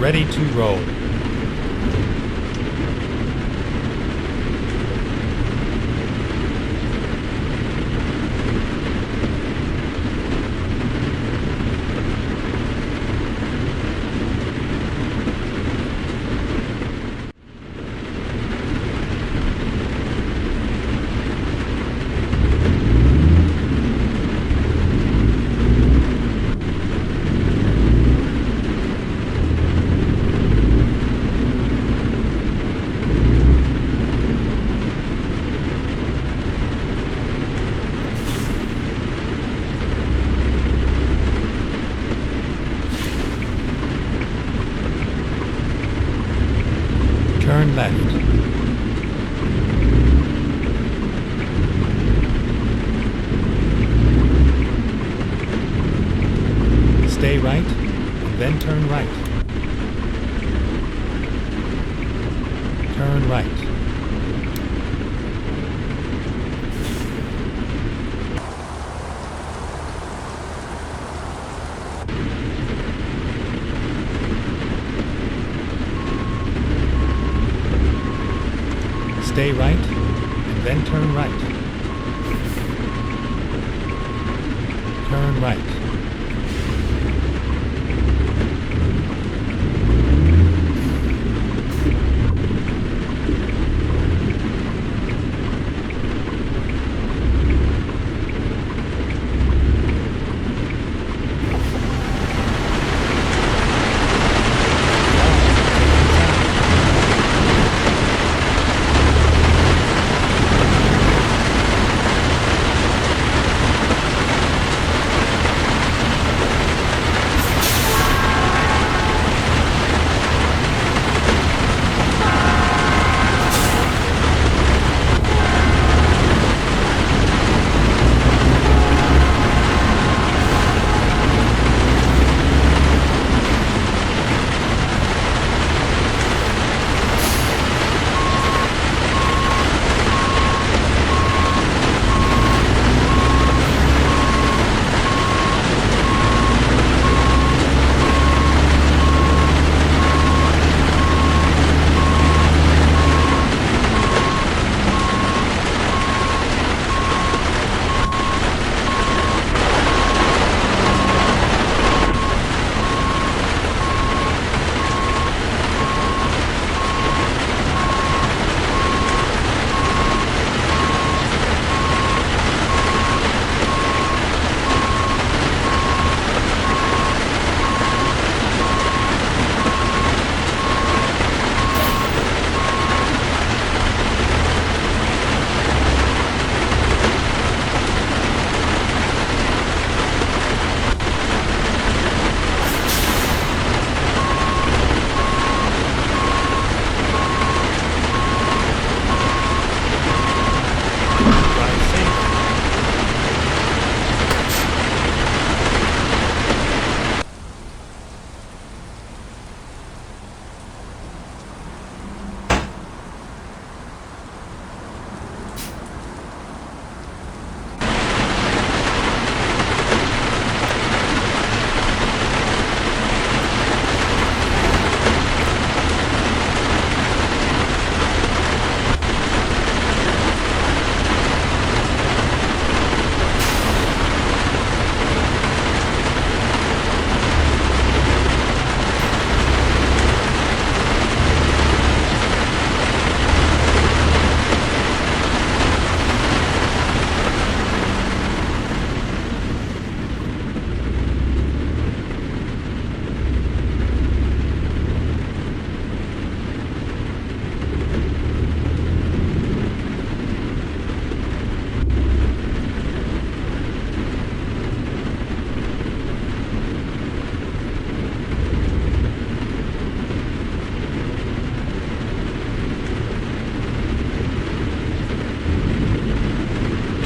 Ready to roll. Turn left. Stay right, and then turn right. Turn right. Stay right, and then turn right. Turn right.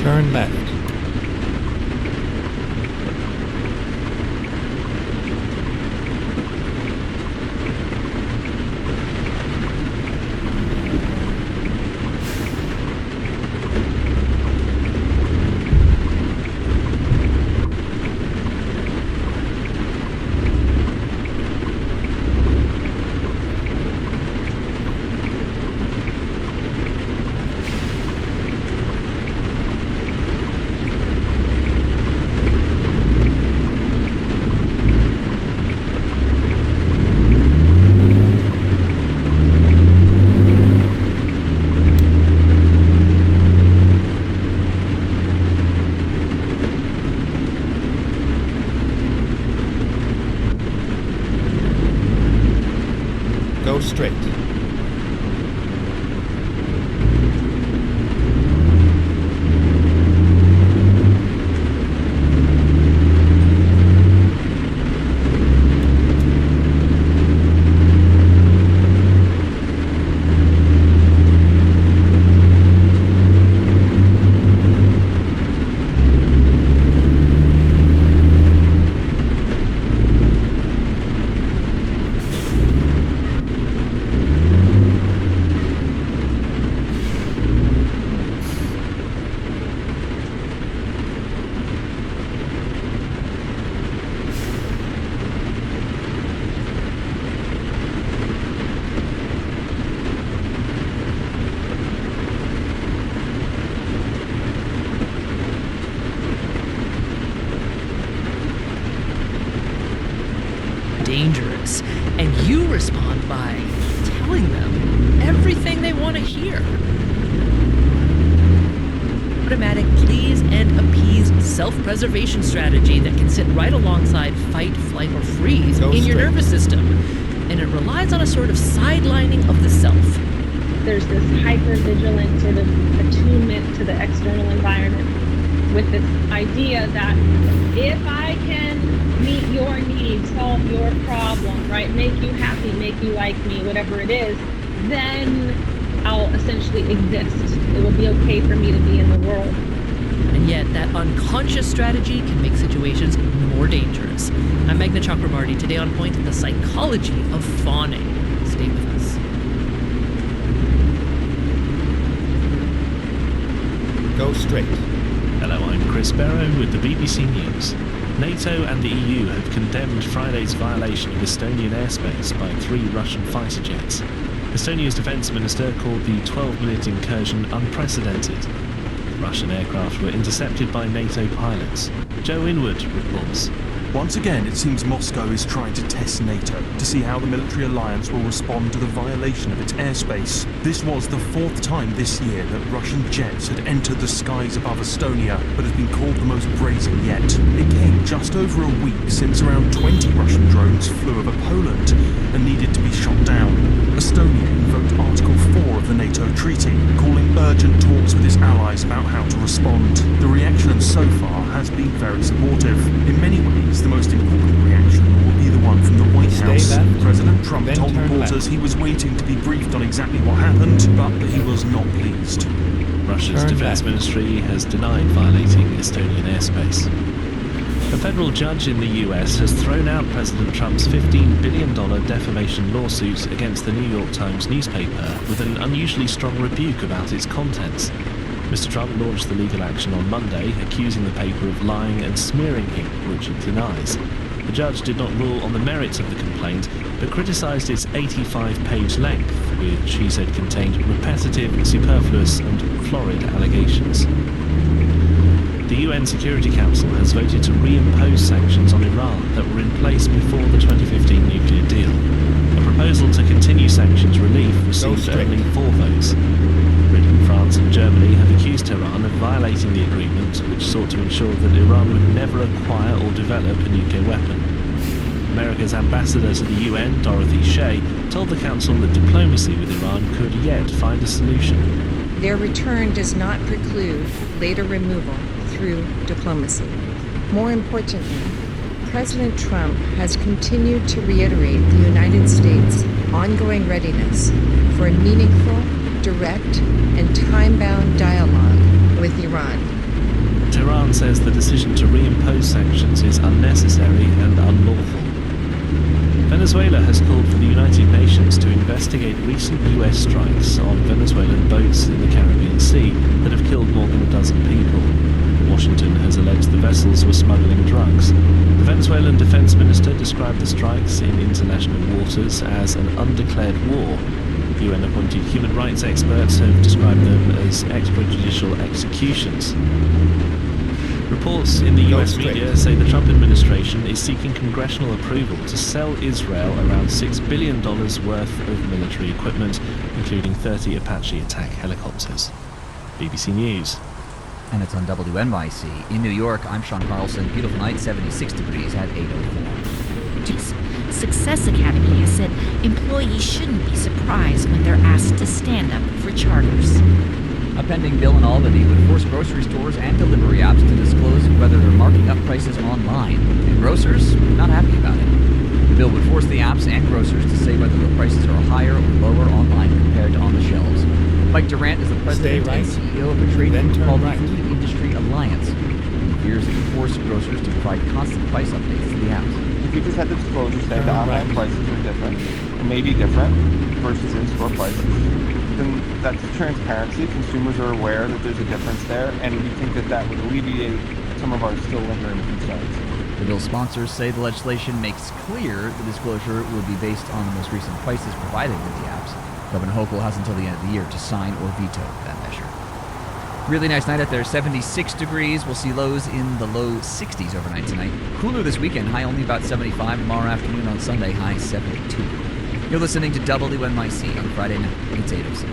Turn left. Go straight. Dangerous, and you respond by telling them everything they want to hear. Automatic please and appease self-preservation strategy that can sit right alongside fight, flight, or freeze in your nervous system, and it relies on a sort of sidelining of the self. There's this hyper-vigilant sort of attunement to the external environment with this idea that if I can meet your needs, solve your problem, right, make you happy, make you like me, whatever it is, then I'll essentially exist. It will be okay for me to be in the world. And yet, that unconscious strategy can make situations more dangerous. I'm Magna Chakrabarty, today on Point, the psychology of fawning. Stay with us. Go straight. Hello, I'm Chris Barrow with the BBC News. NATO and the EU have condemned Friday's violation of Estonian airspace by 3 Russian fighter jets. Estonia's defence minister called the 12-minute incursion unprecedented. The Russian aircraft were intercepted by NATO pilots. Joe Inwood reports. Once again, it seems Moscow is trying to test NATO to see how the military alliance will respond to the violation of its airspace. This was the 4th time this year that Russian jets had entered the skies above Estonia, but has been called the most brazen yet. It came just over a week since around 20 Russian drones flew over Poland and needed to be shot down. Estonia invoked Article 4 of the NATO treaty, calling urgent talks with its allies about how to respond. The reaction so far has been very supportive. In many ways, the most important reaction will be the one from the White House. President Trump told reporters he was waiting to be briefed on exactly what happened, but that he was not pleased. Russia's defense ministry has denied violating Estonian airspace. A federal judge in the US has thrown out President Trump's $15 billion defamation lawsuit against the New York Times newspaper with an unusually strong rebuke about its contents. Mr. Trump launched the legal action on Monday, accusing the paper of lying and smearing him, which it denies. The judge did not rule on the merits of the complaint, but criticised its 85-page length, which he said contained repetitive, superfluous and florid allegations. The UN Security Council has voted to reimpose sanctions on Iran that were in place before the 2015 nuclear deal. A proposal to continue sanctions relief received only 4 votes. Britain, France and Germany have accused Tehran of violating the agreement, which sought to ensure that Iran would never acquire or develop a nuclear weapon. America's ambassador to the UN, Dorothy Shea, told the Council that diplomacy with Iran could yet find a solution. Their return does not preclude later removal through diplomacy. More importantly, President Trump has continued to reiterate the United States' ongoing readiness for a meaningful, direct, and time-bound dialogue with Iran. Tehran says the decision to reimpose sanctions is unnecessary and unlawful. Venezuela has called for the United Nations to investigate recent US strikes on Venezuelan boats in the Caribbean Sea that have killed more than a dozen people. Washington has alleged the vessels were smuggling drugs. The Venezuelan defense minister described the strikes in international waters as an undeclared war. UN-appointed human rights experts have described them as extrajudicial executions. Reports in the US media say the Trump administration is seeking congressional approval to sell Israel around $6 billion worth of military equipment, including 30 Apache attack helicopters. BBC News. And it's on WNYC. In New York, I'm Sean Carlson. Beautiful night, 76 degrees at 8:04. Success Academy has said employees shouldn't be surprised when they're asked to stand up for charters. A pending bill in Albany would force grocery stores and delivery apps to disclose whether they're marking up prices online, and grocers not happy about it. The bill would force the apps and grocers to say whether the prices are higher or lower online compared to on the shelves. Mike Durant is the president and CEO of a trade group called the Food Industry Alliance. He fears it would force grocers to provide constant price updates to the apps. If you just had the disclosure saying the online prices are different, or maybe different, versus in-store prices, then that's transparency. Consumers are aware that there's a difference there, and we think that that would alleviate some of our still lingering concerns. The bill's sponsors say the legislation makes clear the disclosure will be based on the most recent prices provided with the apps. Governor Hochul has until the end of the year to sign or veto that measure. Really nice night out there, 76 degrees. We'll see lows in the low 60s overnight tonight. Cooler this weekend, high only about 75. Tomorrow afternoon on Sunday, high 72. You're listening to WNYC on Friday night. It's 8:06.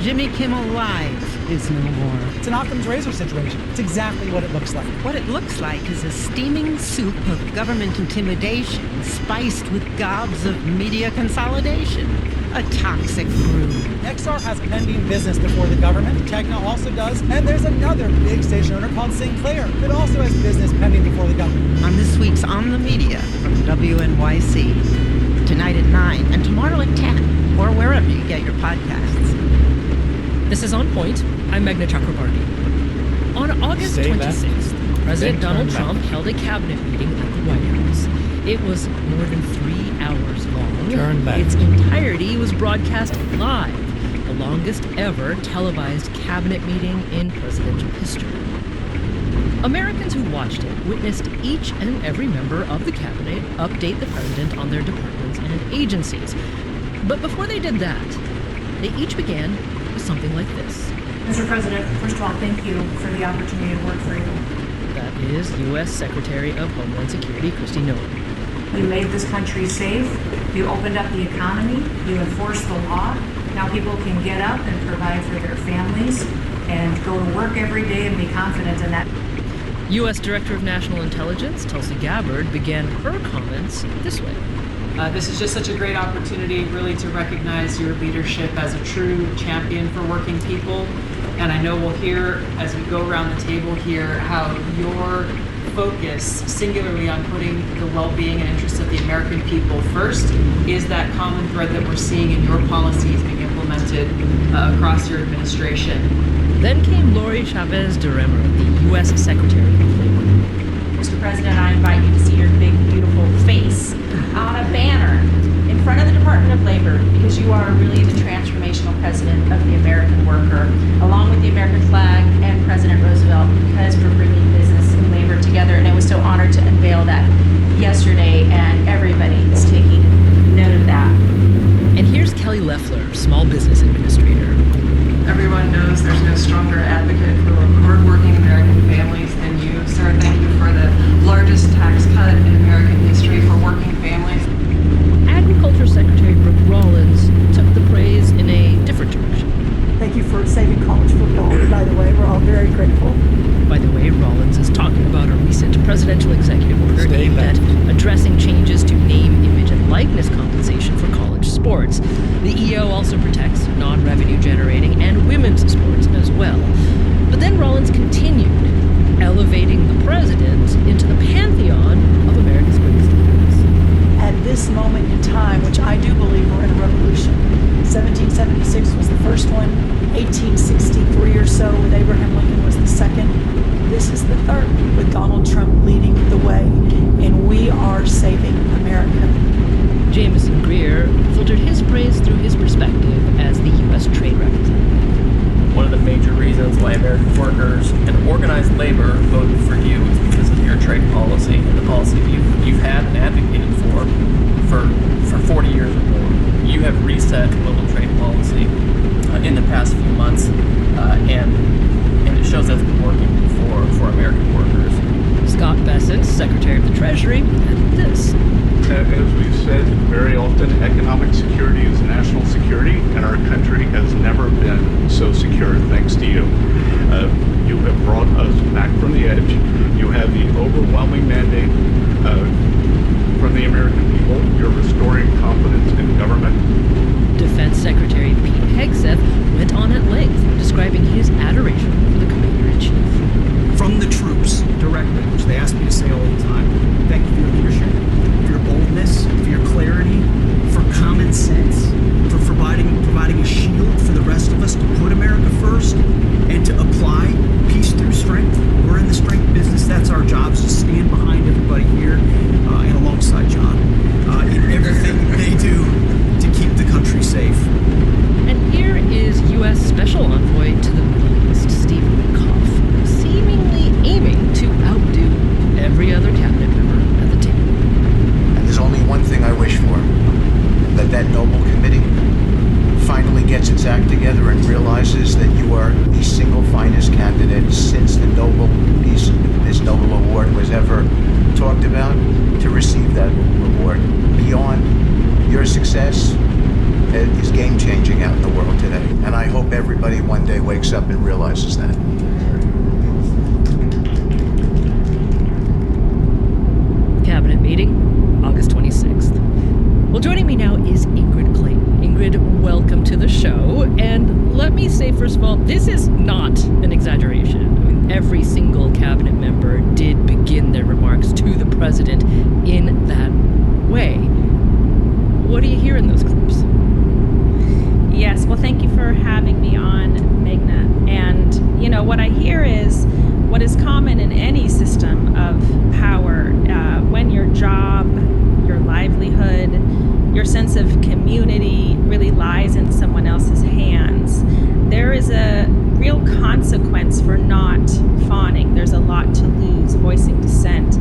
Jimmy Kimmel Live is no more. It's an Occam's razor situation. It's exactly what it looks like. What it looks like is a steaming soup of government intimidation spiced with gobs of media consolidation. A toxic brew. XR has pending business before the government. Tegna also does. And there's another big station owner called Sinclair that also has business pending before the government. On this week's On the Media from WNYC. Tonight at 9 and tomorrow at 10, or wherever you get your podcasts. This is On Point. I'm Meghna Chakrabarty. On August 26th, President Donald Trump held a cabinet meeting at the White House. It was more than 3 hours long. Its entirety was broadcast live, the longest ever televised cabinet meeting in presidential history. Americans who watched it witnessed each and every member of the cabinet update the president on their departments and agencies. But before they did that, they each began with something like this. Mr. President, first of all, thank you for the opportunity to work for you. That is U.S. Secretary of Homeland Security Kristi Noem. You made this country safe. You opened up the economy. You enforced the law. Now people can get up and provide for their families and go to work every day and be confident in that. U.S. Director of National Intelligence Tulsi Gabbard began her comments this way. This is just such a great opportunity really to recognize your leadership as a true champion for working people. And I know we'll hear as we go around the table here how your focus singularly on putting the well-being and interests of the American people first is that common thread that we're seeing in your policies being implemented across your administration. Then came Lori Chavez de Remer, the U.S. Secretary of Labor. Mr. President, I invite you to see your big, beautiful face on a banner in front of the Department of Labor, because you are really the transformational president of the American worker, along with the American flag and President Roosevelt, because we're bringing business and labor together. And I was so honored to unveil that yesterday, and everybody is taking note of that. And here's Kelly Loeffler, Small Business Administrator. Everyone knows there's no stronger advocate for hardworking American families than you, sir. Thank you for the largest tax cut in American history for working families. Agriculture Secretary Brooke Rollins took the praise in a different direction. Thank you for saving college football, by the way. We're all very grateful. By the way, Rollins is talking about a recent presidential executive order aimed at addressing changes to name, image, and likeness compensation for college sports. The EO also protects non-revenue generating and women's sports as well. But then Rollins continued, elevating the president into the pantheon of America's greatest leaders. At this moment in time, which I do believe we're in a revolution, 1776 was the first one, 1863 or so with Abraham Lincoln was the second. This is the third, with Donald Trump leading the way, and we are saving America. Jameson Greer filtered his praise through his perspective as the U.S. trade representative. One of the major reasons why American workers and organized labor voted for you is because of your trade policy and the policy you've had and advocated for 40 years or more. You have reset global trade policy in the past few months, and it shows that's been working for American workers. Scott Bessent, Secretary of the Treasury, added this. As we've said very often, economic security is national security, and our country has never been so secure thanks to you. You have brought us back from the edge. You have the overwhelming mandate Secretary Pete Hegseth went on at length, describing his adoration for the Commander-in-Chief. From the troops, directly, which they ask me to say all the time, thank you for your leadership, for your boldness, for your clarity, for common sense, for providing a shield for the rest of us to put America first and to apply peace through strength. We're in the strength business. That's our job, is to stand behind everybody here and alongside John in everything they do to keep the country safe. And here is U.S. Special Envoy to the Middle East, Stephen Witkoff, seemingly aiming to outdo every other cabinet member at the table. And there's only one thing I wish for, that noble committee finally gets its act together and realizes that you are the single finest candidate since the this Nobel Award was ever talked about to receive that award. Beyond your success is game-changing out in the world today, and I hope everybody one day wakes up and realizes that. Cabinet meeting, August 26th. Well, joining me now is Ingrid Clayton. Ingrid, welcome to the show. And let me say, first of all, this is not an exaggeration. I mean, every single cabinet member did begin their remarks to the president in that way. What do you hear in those clips? Yes, well, thank you for having me on, Meghna. And, you know, what I hear is what is common in any system of power. When your job, your livelihood, your sense of community really lies in someone else's hands, there is a real consequence for not fawning. There's a lot to lose. Voicing dissent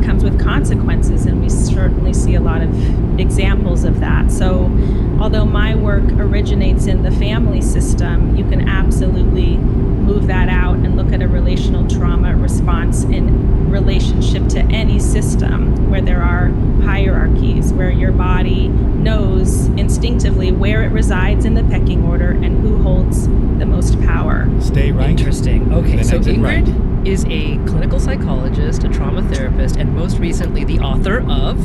comes with consequences, and we certainly see a lot of examples of that. So although my work originates in the family system, you can absolutely move that out and look at a relational trauma response in relationship to any system where there are hierarchies, where your body knows instinctively where it resides in the pecking order and who holds the most power. Stay right. Interesting. Okay, Then so exit Ingrid right. is a clinical psychologist, a trauma therapist, and most recently the author of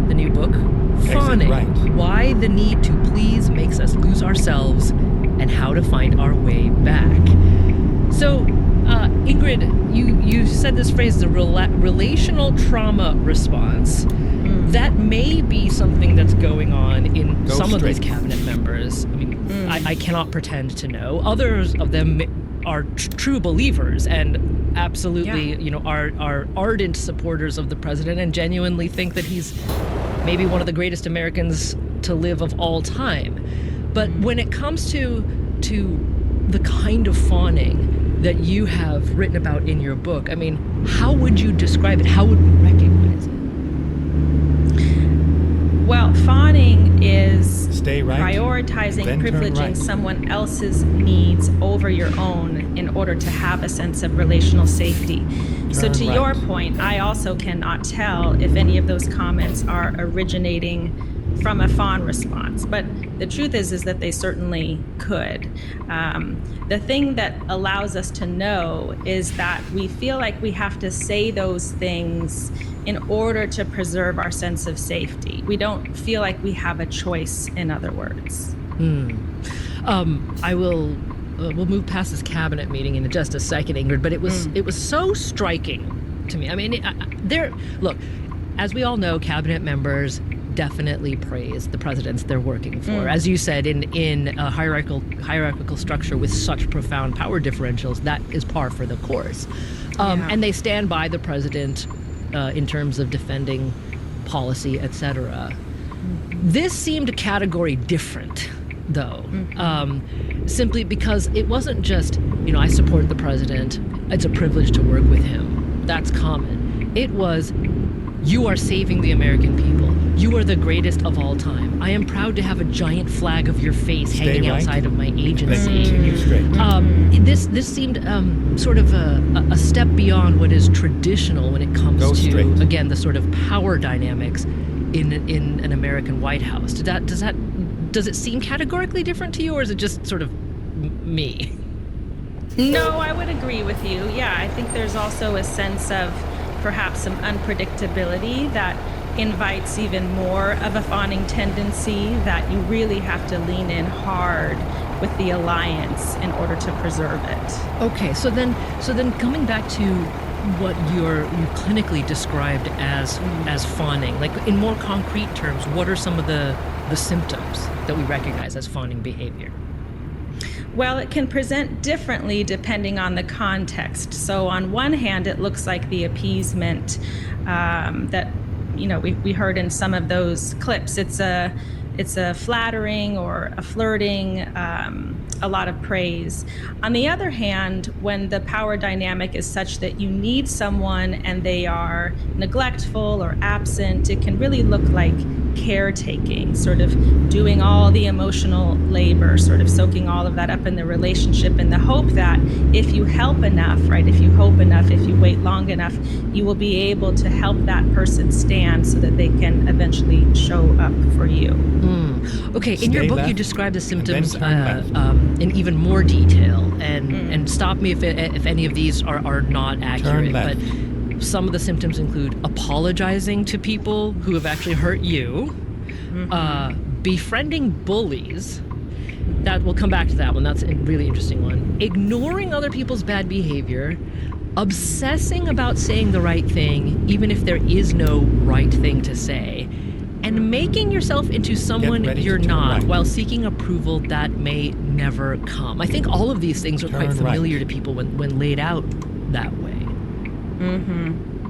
the new book, Fawning. Right. Why the Need to Please Makes Us Lose Ourselves and How to Find Our Way Back. So, Ingrid, you said this phrase, the relational trauma response. That may be something that's going on in some of these cabinet members. I mean, I cannot pretend to know. Others of them are true believers and absolutely, you know, are ardent supporters of the president and genuinely think that he's maybe one of the greatest Americans to live of all time. But when it comes to the kind of fawning that you have written about in your book, I mean, how would you describe it? How would we recognize it? Well, fawning is right, prioritizing privileging someone else's needs over your own in order to have a sense of relational safety. So to your point, I also cannot tell if any of those comments are originating from a fawn response, but the truth is that they certainly could. The thing that allows us to know is that we feel like we have to say those things in order to preserve our sense of safety. We don't feel like we have a choice, in other words. We'll move past this cabinet meeting in just a second, Ingrid, but it was so striking to me. I mean, look, as we all know, cabinet members definitely praise the presidents they're working for. As you said, in a hierarchical structure with such profound power differentials, that is par for the course. And they stand by the president in terms of defending policy, etc. This seemed a category different, though, simply because it wasn't just, I support the president, it's a privilege to work with him. That's common. It was, you are saving the American people. You are the greatest of all time. I am proud to have a giant flag of your face hanging outside of my agency. Continue straight. This seemed sort of a step beyond what is traditional when it comes to, again, the sort of power dynamics in an American White House. Does it seem categorically different to you, or is it just sort of me? No, I would agree with you. Yeah, I think there's also a sense of perhaps some unpredictability that invites even more of a fawning tendency that you really have to lean in hard with the alliance in order to preserve it. Okay, so then coming back to what you clinically described as fawning, like in more concrete terms, what are some of the symptoms that we recognize as fawning behavior? Well, it can present differently depending on the context. So on one hand, it looks like the appeasement that we heard in some of those clips. It's a flattering or a flirting, a lot of praise. On the other hand, when the power dynamic is such that you need someone and they are neglectful or absent, it can really look like caretaking, sort of doing all the emotional labor, sort of soaking all of that up in the relationship in the hope that if you help enough, right, if you hope enough, if you wait long enough, you will be able to help that person stand so that they can eventually show up for you. Okay, Stay in your book left, you describe the symptoms and then turn left. in even more detail, and stop me if any of these are not accurate. Turn left. But some of the symptoms include apologizing to people who have actually hurt you, befriending bullies. That we'll come back to that one. That's a really interesting one. Ignoring other people's bad behavior, obsessing about saying the right thing, even if there is no right thing to say, and making yourself into someone you're not while seeking approval that may never come. I think all of these things are quite familiar to people when laid out that way.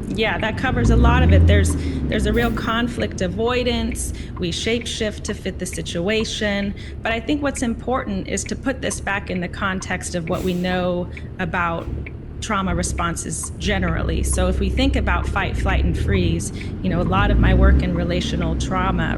Yeah, that covers a lot of it. There's a real conflict avoidance. We shapeshift to fit the situation. But I think what's important is to put this back in the context of what we know about trauma responses generally. So if we think about fight, flight, and freeze, a lot of my work in relational trauma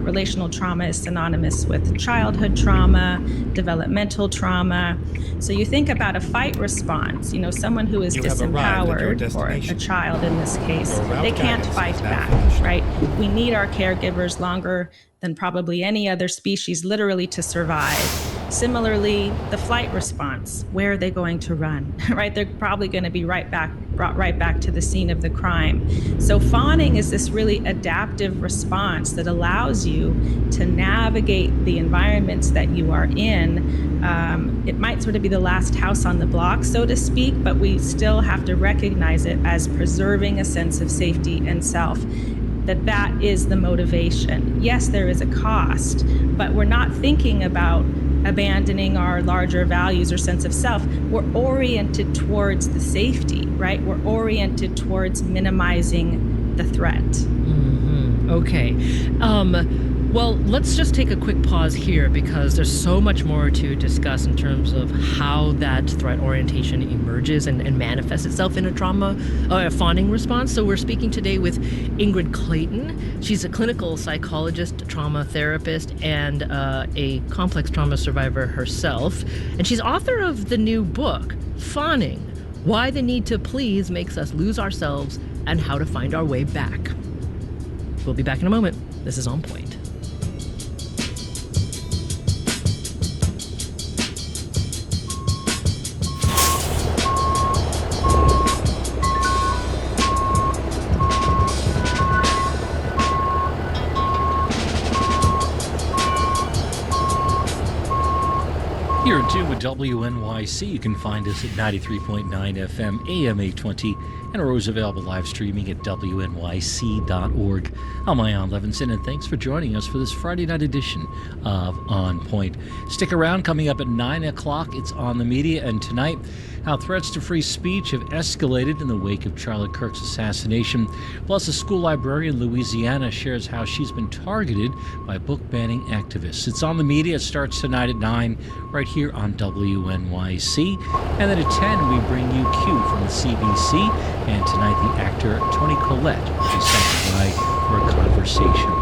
is synonymous with childhood trauma, developmental trauma. So you think about a fight response, someone who is disempowered, or a child in this case, they can't fight back, right? We need our caregivers longer than probably any other species, literally, to survive. Similarly, the flight response, where are they going to run, right? They're probably going to be brought right back to the scene of the crime. So fawning is this really adaptive response that allows you to navigate the environments that you are in. It might sort of be the last house on the block, so to speak, but we still have to recognize it as preserving a sense of safety and self. That is the motivation. Yes, there is a cost, but we're not thinking about abandoning our larger values or sense of self. We're oriented towards the safety, right? We're oriented towards minimizing the threat. Okay. Well, let's just take a quick pause here because there's so much more to discuss in terms of how that threat orientation emerges and manifests itself in a fawning response. So we're speaking today with Ingrid Clayton. She's a clinical psychologist, trauma therapist, and a complex trauma survivor herself. And she's author of the new book, Fawning: Why the Need to Please Makes Us Lose Ourselves and How to Find Our Way Back. We'll be back in a moment. This is On Point. You're in tune with WNYC. You can find us at 93.9 FM, AM 820, and are always available live streaming at WNYC.org. I'm Ian Levinson, and thanks for joining us for this Friday night edition of On Point. Stick around. Coming up at 9 o'clock, it's On the Media, and tonight, how threats to free speech have escalated in the wake of Charlie Kirk's assassination. Plus, a school librarian in Louisiana shares how she's been targeted by book-banning activists. It's On the Media. It starts tonight at 9, right here on WNYC. And then at 10, we bring you Q from the CBC. And tonight, the actor Toni Collette will be stopping by for a conversation.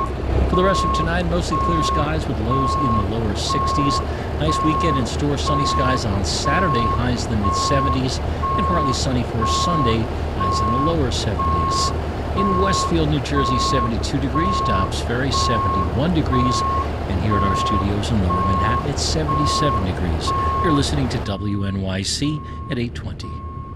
For the rest of tonight, mostly clear skies with lows in the lower 60s. Nice weekend in store, sunny skies on Saturday, highs in the mid-70s, and partly sunny for Sunday, highs in the lower 70s. In Westfield, New Jersey, 72 degrees, Dobbs Ferry, 71 degrees, and here at our studios in Lower Manhattan, it's 77 degrees. You're listening to WNYC at 820.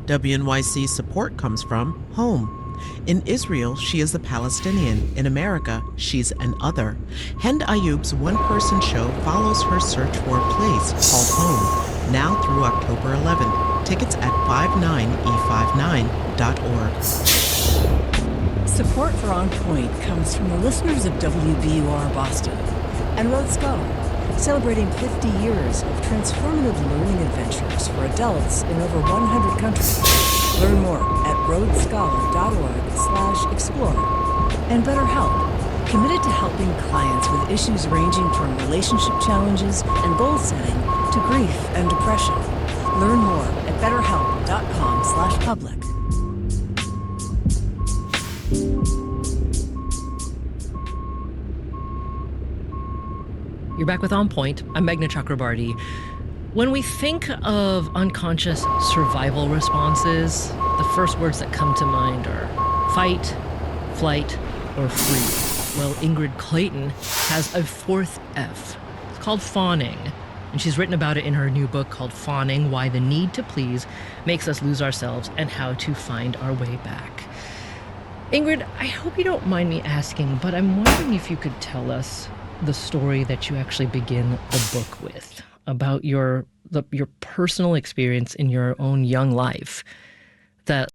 WNYC support comes from Home. In Israel, she is a Palestinian. In America, she's an other. Hind Ayoub's one-person show follows her search for a place called home, now through October 11th. Tickets at 59e59.org. Support for On Point comes from the listeners of WVUR Boston and Road Scholar, celebrating 50 years of transformative learning adventures for adults in over 100 countries. Learn more at roadscholar.org/explore. And BetterHelp, committed to helping clients with issues ranging from relationship challenges and goal setting to grief and depression. Learn more at betterhelp.com/public. You're back with On Point. I'm Meghna Chakrabarty. When we think of unconscious survival responses, the first words that come to mind are fight, flight, or freeze. Well, Ingrid Clayton has a fourth F. It's called fawning, and she's written about it in her new book called Fawning: Why the Need to Please Makes Us Lose Ourselves and How to Find Our Way Back. Ingrid, I hope you don't mind me asking, but I'm wondering if you could tell us the story that you actually begin the book with, about your personal experience in your own young life that